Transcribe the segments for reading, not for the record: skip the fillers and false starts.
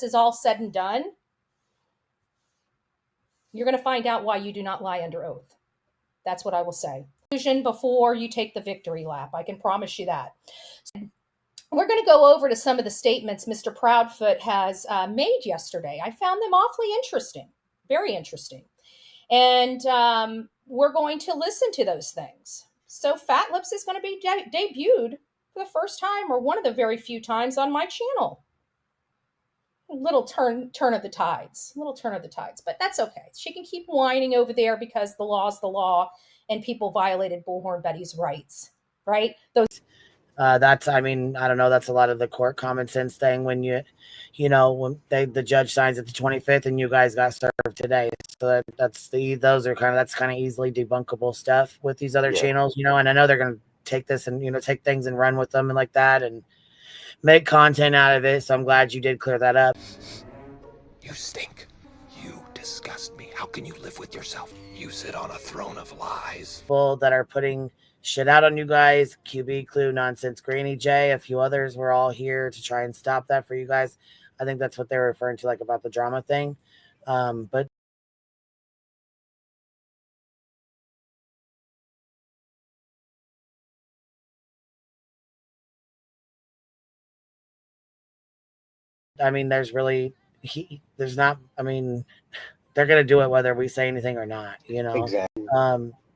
is all said and done, you're going to find out why you do not lie under oath. That's what I will say. Before you take the victory lap, I can promise you that. We're going to go over to some of the statements Mr. Proudfoot has made yesterday. I found them awfully interesting, very interesting. And we're going to listen to those things. So Fat Lips is going to be debuted for the first time, or one of the very few times, on my channel. A little turn of the tides, but that's okay. She can keep whining over there because the law's the law and people violated Bullhorn Betty's rights, right? That's, I mean, I don't know. That's a lot of the court common sense thing when when the judge signs it the 25th and you guys got served today. So that's kind of easily debunkable stuff with these other channels, and I know they're going to take this and, take things and run with them and like that and make content out of it. So I'm glad you did clear that up. You stink. You disgust me. How can you live with yourself? You sit on a throne of lies. People that are putting shit out on you guys, QB, Clue, Nonsense, Granny J, a few others were all here to try and stop that for you guys. I think that's what they were referring to, like about the drama thing. But I mean, there's not, I mean, they're going to do it whether we say anything or not, Exactly.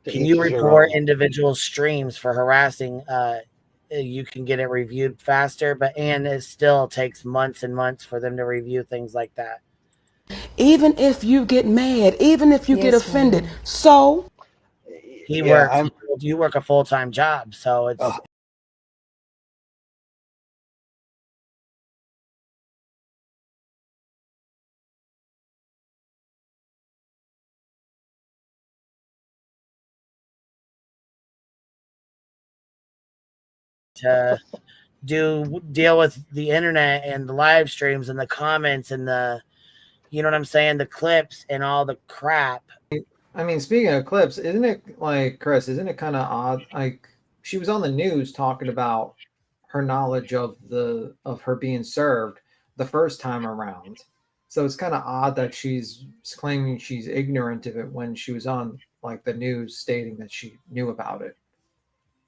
Can you report individual streams for harassing? You can get it reviewed faster, and it still takes months and months for them to review things like that. Even if you get mad, even if you get offended, so you work a full-time job, so it's. To deal with the internet and the live streams and the comments and the, you know what I'm saying, the clips and all the crap. I mean, speaking of clips, isn't it like, Chris, isn't it kind of odd? Like, she was on the news talking about her knowledge of her being served the first time around. So it's kind of odd that she's claiming she's ignorant of it when she was on like the news stating that she knew about it.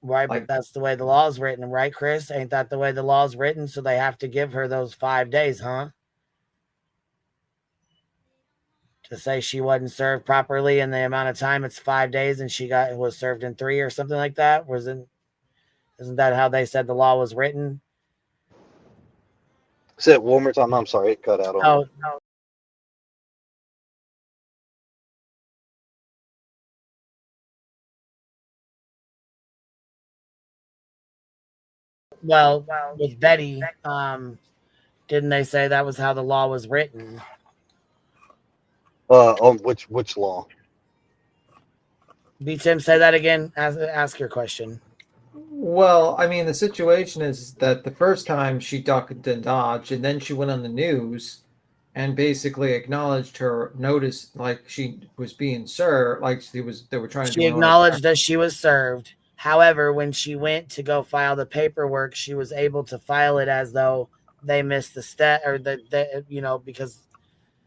Right, but that's the way the law's written, right, Chris? Ain't that the way the law's written? So they have to give her those 5 days, huh? To say she wasn't served properly in the amount of time, it's 5 days, and she was served in 3 or something like that. Isn't that how they said the law was written? Say it one more time. I'm sorry, it cut out. No. Well, with Betty, didn't they say that was how the law was written? On which law? B. Tim, say that again. Ask your question. Well, I mean, the situation is that the first time she ducked and dodged, and then she went on the news and basically acknowledged her notice, like she was being served, like they were trying to. She acknowledged that she was served. However, when she went to go file the paperwork, she was able to file it as though they missed the step, or because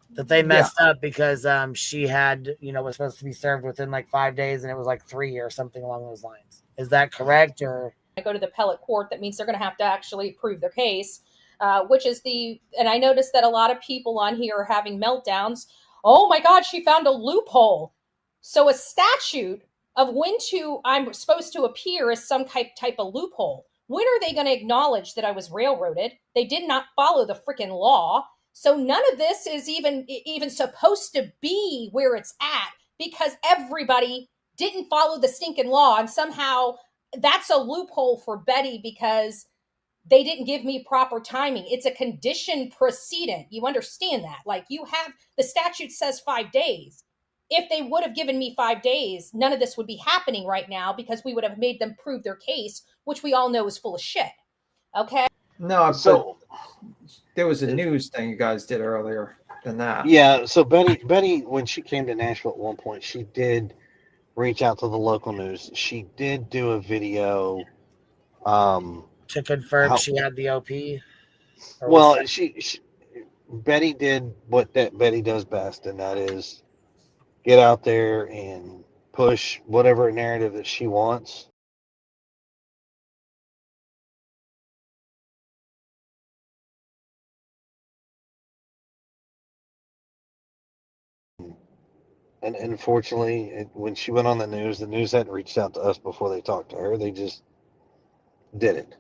they messed up because she had, was supposed to be served within like 5 days and it was like 3 or something along those lines. Is that correct? Or I go to the appellate court, that means they're going to have to actually prove their case, and I noticed that a lot of people on here are having meltdowns. Oh my God, she found a loophole. So a statute of when I'm supposed to appear as some type of loophole. When are they going to acknowledge that I was railroaded? They did not follow the freaking law. So none of this is even supposed to be where it's at, because everybody didn't follow the stinking law. And somehow that's a loophole for Betty because they didn't give me proper timing. It's a conditioned precedent. You understand that? Like, the statute says 5 days. If they would have given me 5 days, none of this would be happening right now, because we would have made them prove their case, which we all know is full of shit. Okay? No, so there was a news thing you guys did earlier than that. Yeah, so Betty, when she came to Nashville at one point, she did reach out to the local news. She did do a video to confirm she had the OP. Well, Betty did what that Betty does best, and that is get out there and push whatever narrative that she wants. And unfortunately, when she went on the news hadn't reached out to us before they talked to her. They just did it.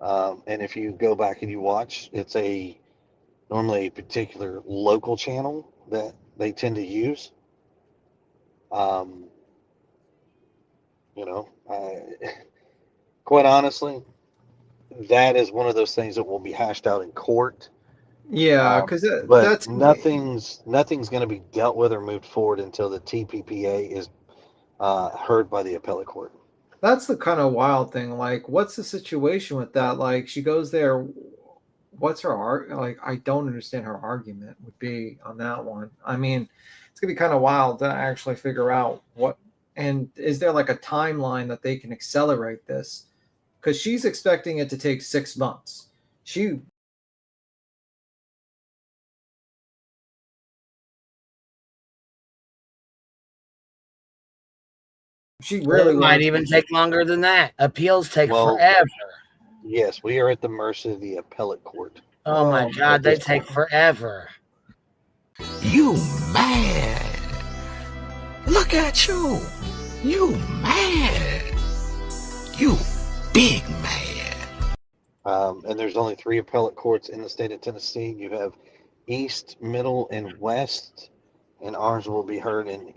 And if you go back and you watch, it's normally a particular local channel that they tend to use. Um, you know, quite honestly, that is one of those things that will be hashed out in court. Yeah, because But that's nothing's going to be dealt with or moved forward until the TPPA is heard by the appellate court. that's the kind of wild thing. Like, what's the situation with that? Like, she goes there. What's her like? I don't understand her argument would be on that one. I mean, it's gonna be kind of wild to actually figure out what. And is there like a timeline that they can accelerate this? Because she's expecting it to take 6 months. She really It might wants. even take longer than that. Appeals take Well, forever. yes, we are at the mercy of the appellate court. Oh my Oh, God, they this take forever. You mad? Look at you. You mad. You big mad. And there's only 3 appellate courts in the state of Tennessee. You have East, Middle, and West, and ours will be heard in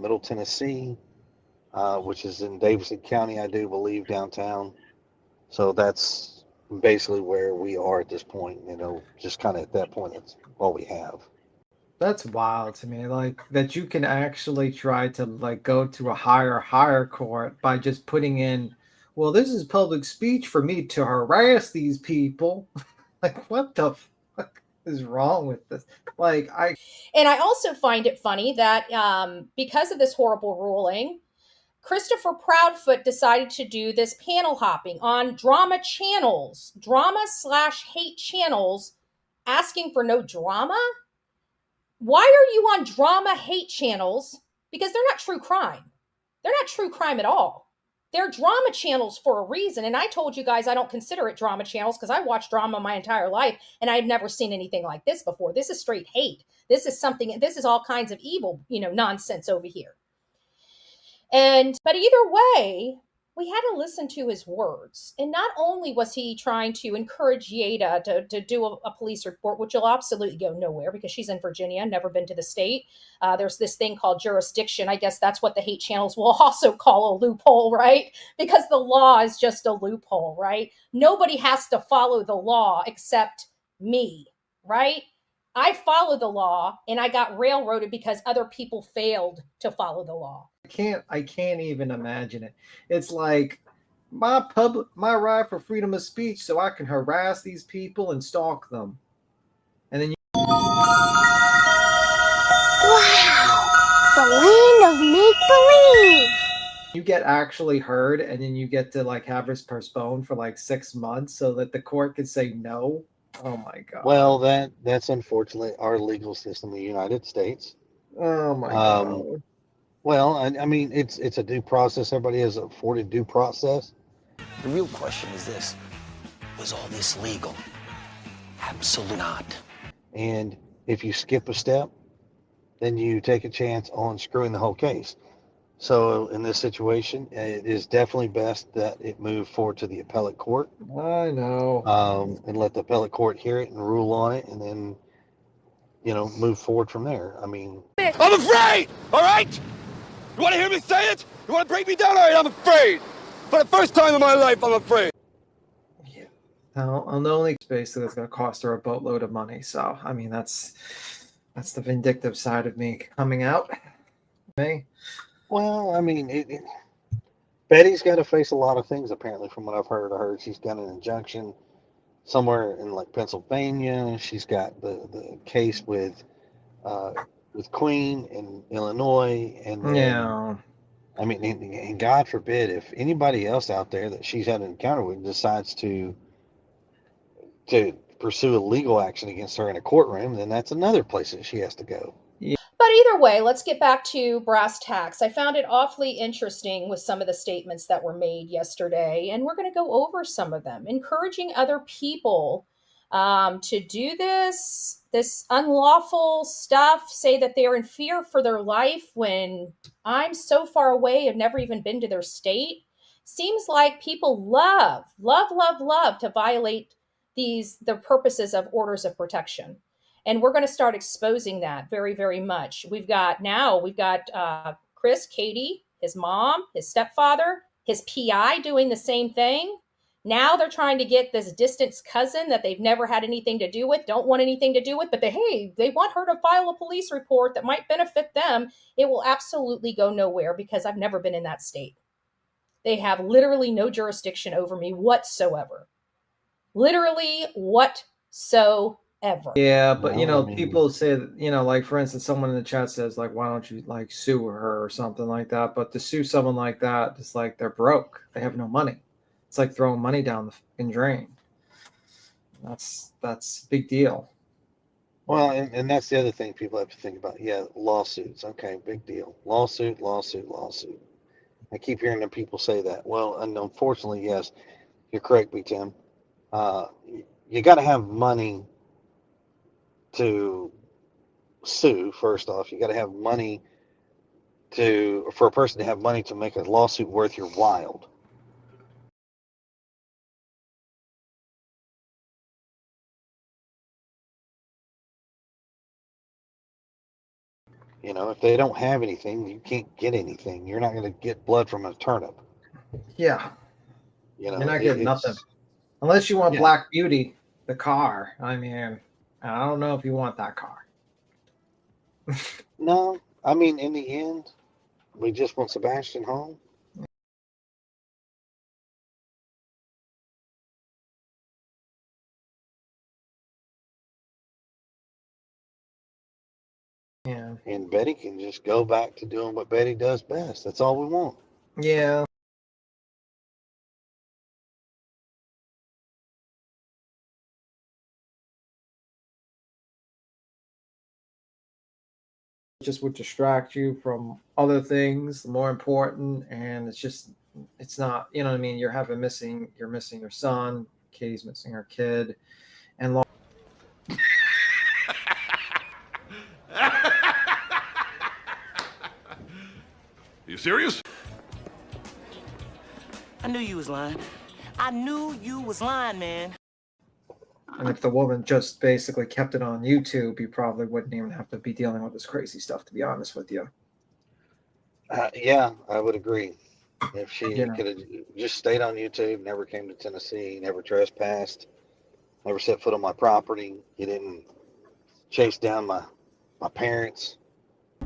Middle Tennessee, which is in Davidson County, I do believe, downtown. So that's basically where we are at this point. You know, just kind of at that point, that's all we have. That's wild to me. Like that you can actually try to like go to a higher court by just putting in, well, this is public speech for me to harass these people. Like, what the fuck is wrong with this? Like, And I also find it funny that because of this horrible ruling, Christopher Proudfoot decided to do this panel hopping on drama channels, drama/hate channels, asking for no drama. Why are you on drama hate channels? Because they're not true crime. They're not true crime at all. They're drama channels for a reason. And I told you guys I don't consider it drama channels because I watched drama my entire life and I had never seen anything like this before. This is straight hate. This is all kinds of evil, nonsense over here. But either way, we had to listen to his words. And not only was he trying to encourage Yada to do a police report, which will absolutely go nowhere because she's in Virginia, never been to the state. There's this thing called jurisdiction. I guess that's what the hate channels will also call a loophole, right? Because the law is just a loophole, right? Nobody has to follow the law except me, right? I follow the law and I got railroaded because other people failed to follow the law. I can't even imagine it. It's like my right for freedom of speech so I can harass these people and stalk them. And then Wow! The land of make-believe! You get actually heard and then you get to like have this postponed for like 6 months so that the court can say no. Oh my God. Well, that's unfortunately our legal system in the United States. Oh my God. Well, I mean, it's a due process. Everybody is afforded due process. The real question is this: was all this legal? Absolutely not. And if you skip a step, then you take a chance on screwing the whole case. So in this situation, it is definitely best that it move forward to the appellate court. I know. And let the appellate court hear it and rule on it, and then move forward from there. I mean, I'm afraid. All right. You want to hear me say it? You want to break me down? All right, I'm afraid. For the first time in my life, I'm afraid. Yeah. No, on the only space that's going to cost her a boatload of money. So, I mean, that's the vindictive side of me coming out. Me. Well, I mean, Betty's got to face a lot of things, apparently, from what I've heard. I heard she's got an injunction somewhere in, like, Pennsylvania. She's got the case with Queen in Illinois. And then, Yeah. I mean, and God forbid if anybody else out there that she's had an encounter with decides to pursue a legal action against her in a courtroom, then that's another place that she has to go. But either way, let's get back to brass tacks. I found it awfully interesting with some of the statements that were made yesterday, and we're going to go over some of them, encouraging other people to do this unlawful stuff, say that they're in fear for their life when I'm so far away, I've never even been to their state. Seems like people love to violate the purposes of orders of protection. And we're going to start exposing that very, very much. We've got Chris, Katie, his mom, his stepfather, his PI doing the same thing. Now they're trying to get this distant cousin that they've never had anything to do with, don't want anything to do with, but they want her to file a police report that might benefit them. It will absolutely go nowhere because I've never been in that state. They have literally no jurisdiction over me whatsoever. Literally whatsoever. Yeah, but people say that, like for instance, someone in the chat says like, why don't you like sue her or something like that? But to sue someone like that, it's like they're broke. They have no money. It's like throwing money down the fucking drain. That's a big deal. Well, and that's the other thing people have to think about. Yeah, lawsuits. Okay, big deal. Lawsuit. I keep hearing them people say that. Well, and unfortunately, yes, you're correct, B. Tim. You got to have money to sue. First off, you got to have money for a person to have money to make a lawsuit worth your while. If they don't have anything, you can't get anything. You're not going to get blood from a turnip. Yeah. You're not getting nothing. Unless you want Black Beauty, the car. I mean, I don't know if you want that car. No, I mean, in the end, we just want Sebastian home. Yeah. And Betty can just go back to doing what Betty does best. That's all we want. Yeah. Just would distract you from other things more important, and it's not, you know what I mean? You're missing your son, Katie's missing her kid, and You serious? I knew you was lying. I knew you was lying, man. And if the woman just basically kept it on YouTube, you probably wouldn't even have to be dealing with this crazy stuff, to be honest with you. Yeah, I would agree. If she could have just stayed on YouTube, never came to Tennessee, never trespassed, never set foot on my property, you didn't chase down my parents.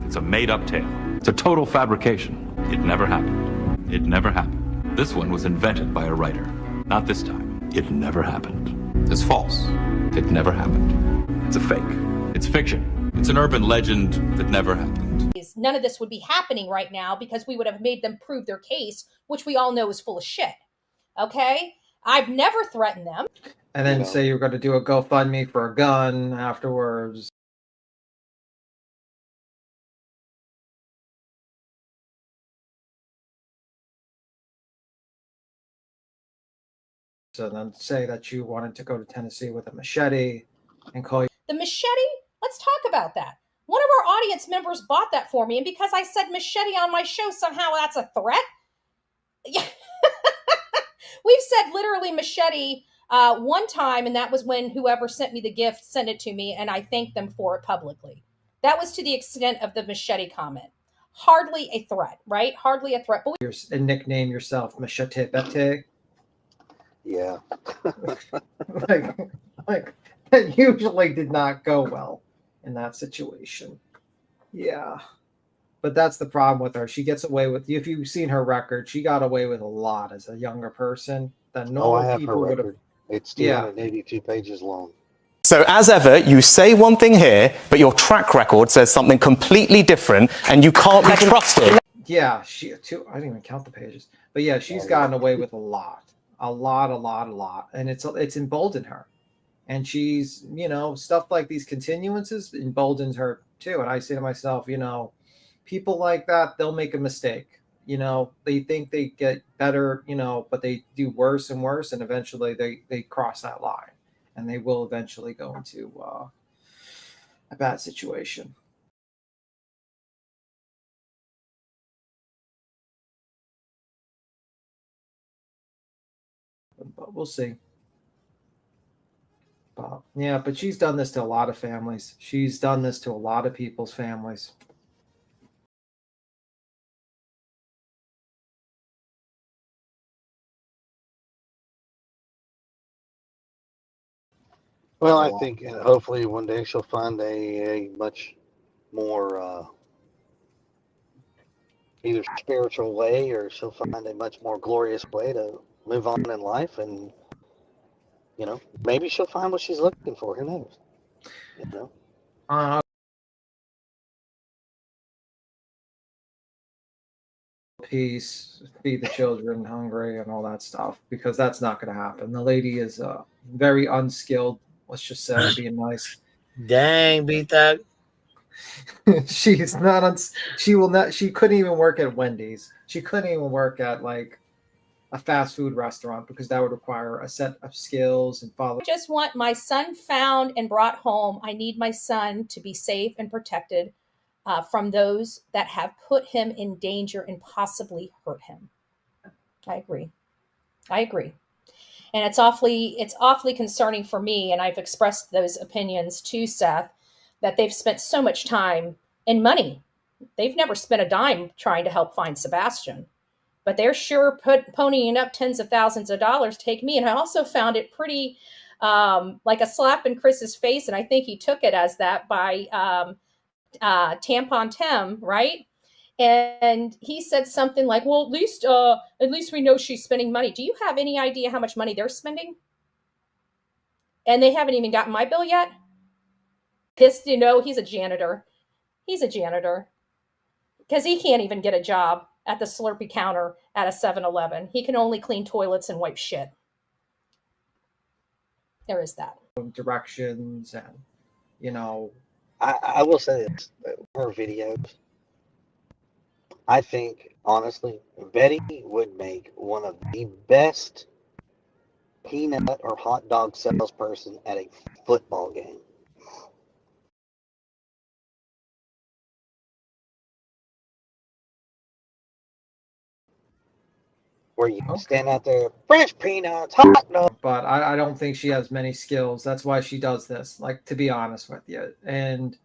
It's a made-up tale. It's a total fabrication. It never happened. It never happened. This one was invented by a writer. Not this time. It never happened. It's false. It never happened. It's a fake. It's fiction. It's an urban legend that never happened. None of this would be happening right now because we would have made them prove their case, which we all know is full of shit. Okay? I've never threatened them. And then say you're going to do a GoFundMe for a gun afterwards. So then say that you wanted to go to Tennessee with a machete and call you. The machete? Let's talk about that. One of our audience members bought that for me, and because I said machete on my show, somehow that's a threat? Yeah. We've said literally machete one time, and that was when whoever sent me the gift sent it to me, and I thanked them for it publicly. That was to the extent of the machete comment. Hardly a threat, right? Hardly a threat. But and nickname yourself Machete Bete. Yeah. like that usually did not go well in that situation. Yeah. But that's the problem with her. She gets away with, if you've seen her record, she got away with a lot as a younger person that normal people would have. It's 282 pages long. So as ever, you say one thing here, but your track record says something completely different, and you can't be trusted. Yeah, I didn't even count the pages. But yeah, she's gotten away with a lot. And it's emboldened her. And she's, stuff like these continuances emboldens her too. And I say to myself, people like that, they'll make a mistake. They think they get better, but they do worse and worse. And eventually they cross that line and they will eventually go into a bad situation. But we'll see. But she's done this to a lot of families. She's done this to a lot of people's families. Well, I think hopefully one day she'll find a much more either spiritual way, or she'll find a much more glorious way to move on in life, and maybe she'll find what she's looking for. Who knows? Peace, feed the children hungry, and all that stuff, because that's not going to happen. The lady is very unskilled. Let's just say, being nice. Dang, beat that. She's not. She will not. She couldn't even work at Wendy's. She couldn't even work at like a fast food restaurant, because that would require a set of skills and follow. I just want my son found and brought home. I need my son to be safe and protected from those that have put him in danger and possibly hurt him. I agree. And it's awfully concerning for me, and I've expressed those opinions to Seth, that they've spent so much time and money. They've never spent a dime trying to help find Sebastian, but they're sure ponying up tens of thousands of dollars to take me. And I also found it pretty like a slap in Chris's face, and I think he took it as that, by Tampon Tim, right? And he said something like, well, at least we know she's spending money. Do you have any idea how much money they're spending? And they haven't even gotten my bill yet. Pissed, he's a janitor. Because he can't even get a job at the Slurpee counter at a 7-Eleven. He can only clean toilets and wipe shit. There is that. Directions and, I will say this, her videos, I think, honestly, Betty would make one of the best peanut or hot dog salesperson at a football game. Where you stand out there, fresh peanuts, hot dog. But I don't think she has many skills. That's why she does this, like, to be honest with you. And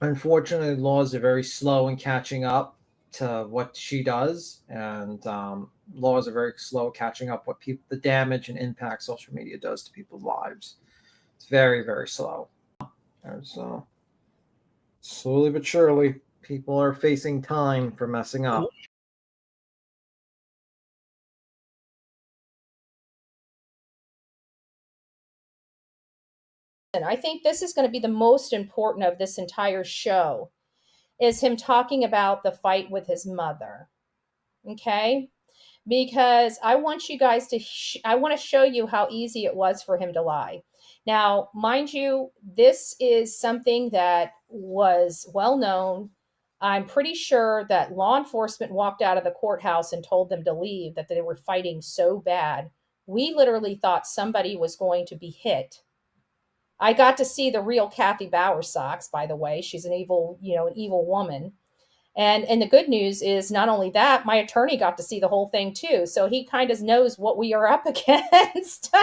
unfortunately, laws are very slow in catching up to what she does, and laws are very slow catching up what the damage and impact social media does to people's lives. It's very, very slow. And so slowly but surely, people are facing time for messing up. And I think this is going to be the most important of this entire show, is him talking about the fight with his mother. Okay? Because I want you guys to, I want to show you how easy it was for him to lie. Now, mind you, this is something that was well known. I'm pretty sure that law enforcement walked out of the courthouse and told them to leave, that they were fighting so bad. We literally thought somebody was going to be hit. I got to see the real Kathy Bowersox, by the way. She's an evil woman. And the good news is, not only that, my attorney got to see the whole thing too. So he kind of knows what we are up against.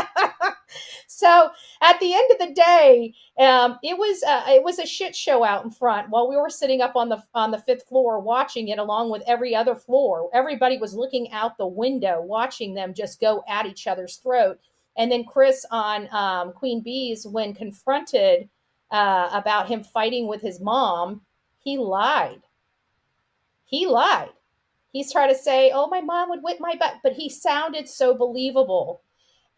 So at the end of the day, it was a shit show out in front while we were sitting up on the 5th floor watching it, along with every other floor. Everybody was looking out the window, watching them just go at each other's throat. And then Chris on Queen Bee's, when confronted about him fighting with his mom, he lied. He's trying to say, oh, my mom would whip my butt, but he sounded so believable.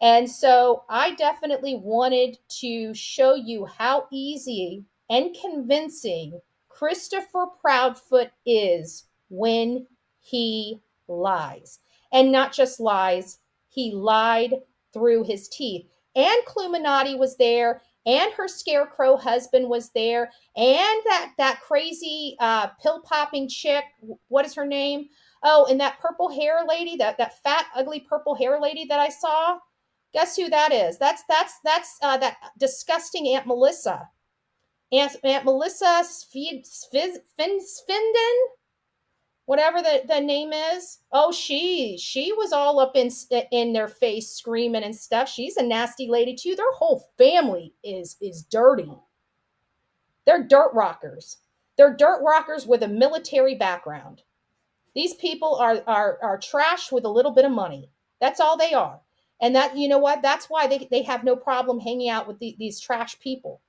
And so I definitely wanted to show you how easy and convincing Christopher Proudfoot is when he lies. And not just lies, he lied through his teeth. and Cluminati was there, and her scarecrow husband was there, and that crazy pill-popping chick, what is her name? Oh, and that purple hair lady, that fat, ugly purple hair lady that I saw. Guess who that is? That's that disgusting Aunt Melissa. Aunt Melissa Sfinden, whatever the name is. Oh, she was all up in their face screaming and stuff. She's a nasty lady too. Their whole family is dirty. They're dirt rockers. They're dirt rockers with a military background. These people are trash with a little bit of money. That's all they are. And that, you know what? That's why they have no problem hanging out with these trash people,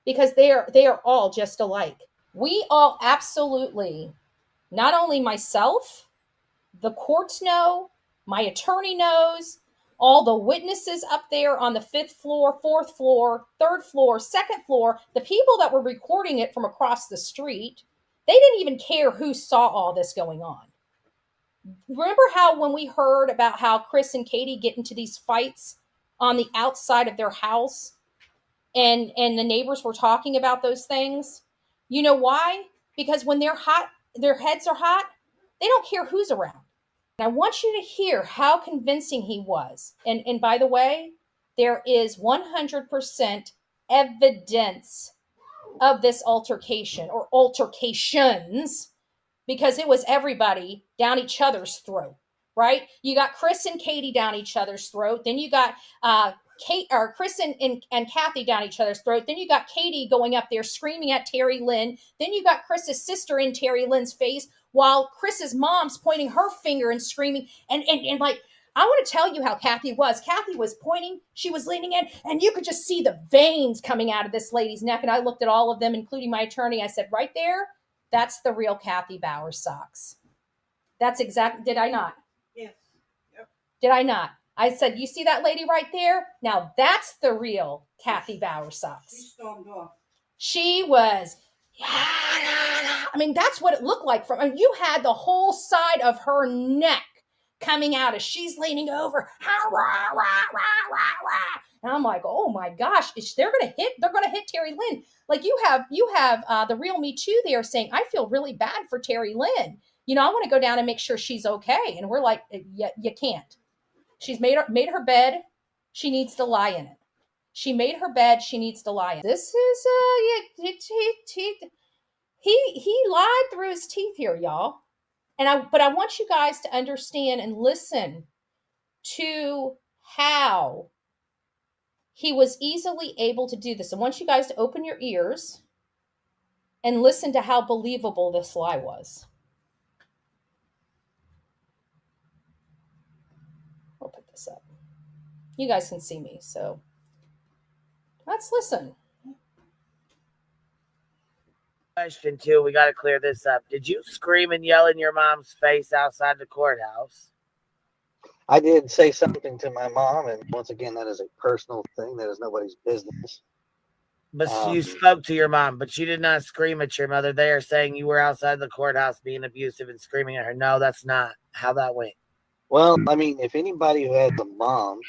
because they are all just alike. We all absolutely, not only myself, the courts know, my attorney knows, all the witnesses up there on the 5th floor, 4th floor, 3rd floor, 2nd floor, the people that were recording it from across the street, they didn't even care who saw all this going on. Remember how when we heard about how Chris and Katie get into these fights on the outside of their house, and the neighbors were talking about those things? You know why? Because when they're hot, their heads are hot, they don't care who's around. And I want you to hear how convincing he was. And by the way, there is 100% evidence of this altercation or altercations, because it was everybody down each other's throat, right? You got Chris and Katie down each other's throat. Then you got Chris and Kathy down each other's throat. Then you got Katie going up there screaming at Terry Lynn. Then you got Chris's sister in Terry Lynn's face, while Chris's mom's pointing her finger and screaming. And like, I want to tell you how Kathy was. Kathy was pointing, she was leaning in, and you could just see the veins coming out of this lady's neck. And I looked at all of them, including my attorney. I said, right there, that's the real Kathy Bowersox. That's exactly, did I not? Yes. Yep. Did I not? I said, you see that lady right there? Now that's the real Kathy Bowersox. She stormed off. She was, I mean, that's what it looked like. From, I mean, you had the whole side of her neck coming out as she's leaning over. And I'm like, oh my gosh, they're gonna hit Terry Lynn. Like you have the Real Me Too there saying, I feel really bad for Terry Lynn. You know, I want to go down and make sure she's okay. And we're like, you can't. She's made her bed. She needs to lie in it. She made her bed. She needs to lie in it. This is he lied through his teeth here, y'all. But I want you guys to understand and listen to how he was easily able to do this. I want you guys to open your ears and listen to how believable this lie was. I'll put this up. You guys can see me, so let's listen. Question too, we got to clear this up. Did you scream and yell in your mom's face outside the courthouse? I did say something to my mom, and once again, that is a personal thing. That is nobody's business. But you spoke to your mom, but you did not scream at your mother. They are saying you were outside the courthouse being abusive and screaming at her. No, that's not how that went. Well, I mean, if anybody who has a mom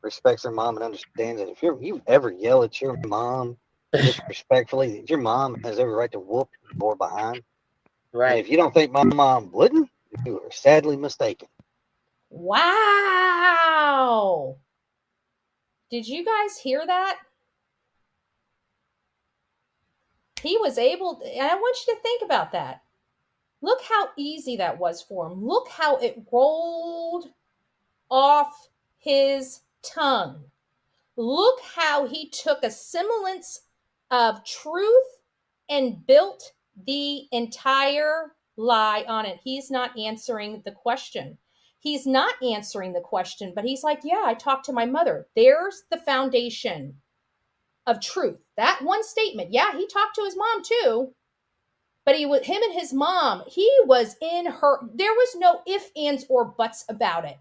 respects their mom and understands it, if you ever yell at your mom disrespectfully, your mom has every right to whoop your behind. Right. And if you don't think my mom wouldn't, you are sadly mistaken. Wow. Did you guys hear that? He was able, and I want you to think about that. Look how easy that was for him. Look how it rolled off his tongue. Look how he took a semblance of truth and built the entire lie on it. He's not answering the question. He's not answering the question, but he's like, yeah, I talked to my mother. There's the foundation of truth. That one statement. Yeah, he talked to his mom too. But him and his mom, he was in her, there was no ifs, ands, or buts about it.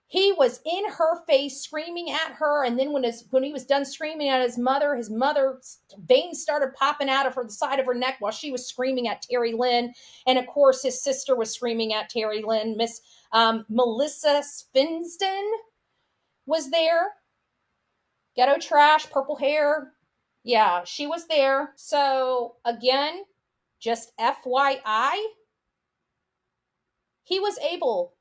He was in her face screaming at her, and then when he was done screaming at his mother's veins started popping out of the side of her neck while she was screaming at Terry Lynn. And of course, his sister was screaming at Terry Lynn. Miss Melissa Sfinden was there. Ghetto trash, purple hair. Yeah, she was there. So, again, just FYI, he was able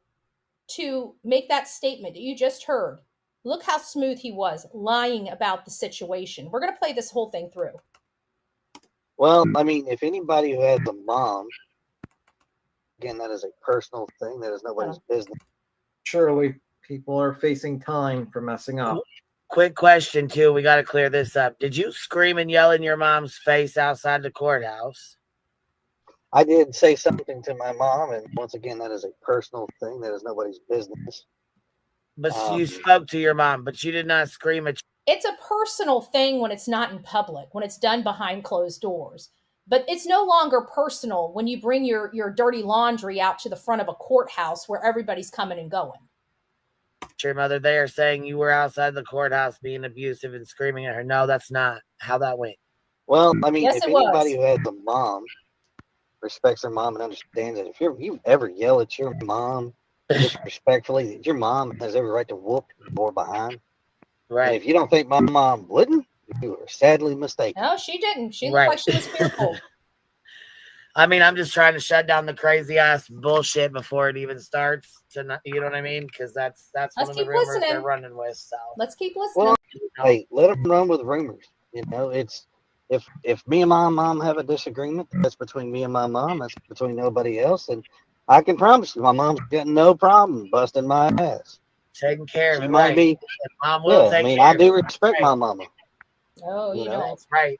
to make that statement that you just heard. Look how smooth he was lying about the situation. We're going to play this whole thing through. Well, I mean, if anybody who has a mom, again, that is a personal thing. That is nobody's business. Surely people are facing time for messing up. Quick question, too. We got to clear this up. Did you scream and yell in your mom's face outside the courthouse? I did say something to my mom, and once again, that is a personal thing. That is nobody's business. But you spoke to your mom, but you did not scream at. It's a personal thing when it's not in public, when it's done behind closed doors. But it's no longer personal when you bring your dirty laundry out to the front of a courthouse where everybody's coming and going. Your mother, they are saying you were outside the courthouse being abusive and screaming at her. No, that's not how that went. Well, I mean, Yes, if it anybody was. who has a mom respects their mom and understands it, if you ever yell at your mom disrespectfully, your mom has every right to whoop your behind. Right. And if you don't think my mom wouldn't, you are sadly mistaken. No, she didn't. She looked like she was fearful. I mean, I'm just trying to shut down the crazy ass bullshit before it even starts. You know what I mean? Because that's one of the rumors they're running with. So let's keep listening. Well, hey, let them run with rumors. You know, it's if me and my mom have a disagreement, that's between me and my mom. That's between nobody else. And I can promise you, my mom's got no problem busting my ass. Taking care of She it. might Right. be. Mom will take I mean, care I of do it. respect my mama. Oh, you know. That's right.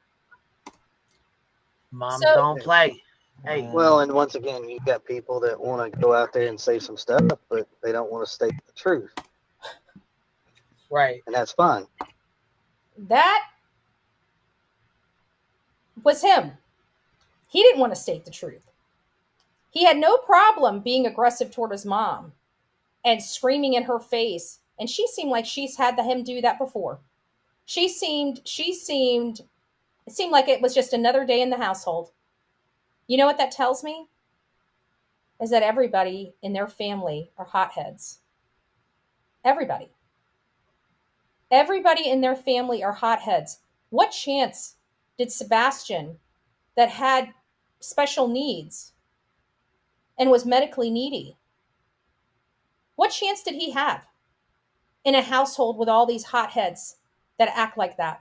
Moms So- don't play. Hey. Well, and once again, you got people that want to go out there and say some stuff, but they don't want to state the truth. Right. And that's fine. That was him. He didn't want to state the truth. He had no problem being aggressive toward his mom and screaming in her face. And she seemed like she's had him do that before. It seemed like it was just another day in the household. You know what that tells me? Is that everybody in their family are hotheads. Everybody. Everybody in their family are hotheads. What chance did Sebastian, that had special needs and was medically needy, what chance did he have in a household with all these hotheads that act like that?